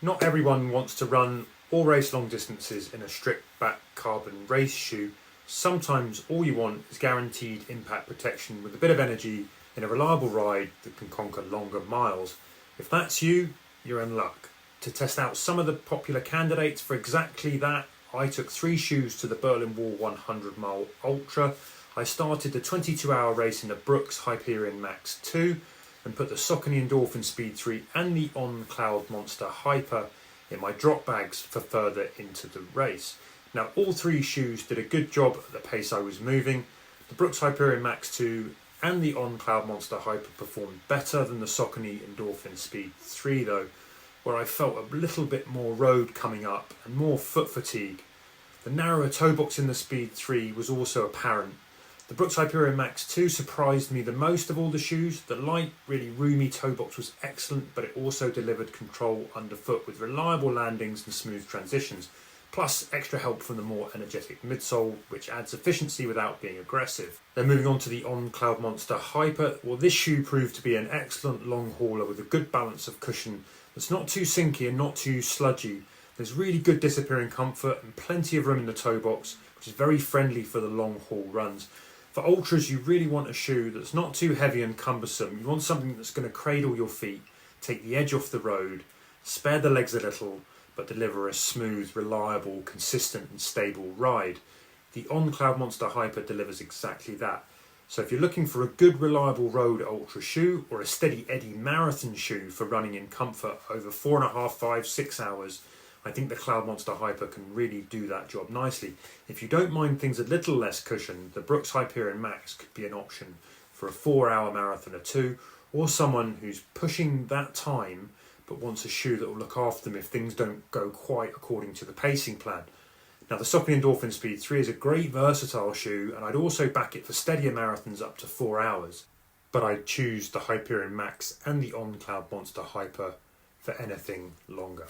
Not everyone wants to run or race long distances in a strict back carbon race shoe. Sometimes all you want is guaranteed impact protection with a bit of energy in a reliable ride that can conquer longer miles. If that's you, you're in luck. To test out some of the popular candidates for exactly that, I took 3 shoes to the Berlin Wall 100 mile ultra. I started the 22-hour race in the Brooks Hyperion Max 2 and put the Saucony Endorphin Speed 3 and the Cloudmonster Hyper in my drop bags for further into the race. Now all 3 shoes did a good job at the pace I was moving. The Brooks Hyperion Max 2 and the Cloudmonster Hyper performed better than the Saucony Endorphin Speed 3 though, where I felt a little bit more road coming up and more foot fatigue. The narrower toe box in the Speed 3 was also apparent. The Brooks Hyperion Max 2 surprised me the most of all the shoes. The light, really roomy toe box was excellent, but it also delivered control underfoot with reliable landings and smooth transitions, plus extra help from the more energetic midsole, which adds efficiency without being aggressive. Then moving on to the Cloudmonster Hyper, well, this shoe proved to be an excellent long hauler with a good balance of cushion that's not too sinky and not too sludgy. There's really good disappearing comfort and plenty of room in the toe box, which is very friendly for the long haul runs. For ultras, you really want a shoe that's not too heavy and cumbersome. You want something that's going to cradle your feet, take the edge off the road, spare the legs a little, but deliver a smooth, reliable, consistent and stable ride. The Cloudmonster Hyper delivers exactly that. So if you're looking for a good, reliable road ultra shoe or a steady eddy marathon shoe for running in comfort over 4.5, 5, 6 hours, I think the Cloudmonster Hyper can really do that job nicely. If you don't mind things a little less cushioned, the Brooks Hyperion Max could be an option for a 4-hour marathoner too, or someone who's pushing that time but wants a shoe that will look after them if things don't go quite according to the pacing plan. Now the Saucony Endorphin Speed 3 is a great versatile shoe, and I'd also back it for steadier marathons up to 4 hours. But I'd choose the Hyperion Max and the Cloudmonster Hyper for anything longer.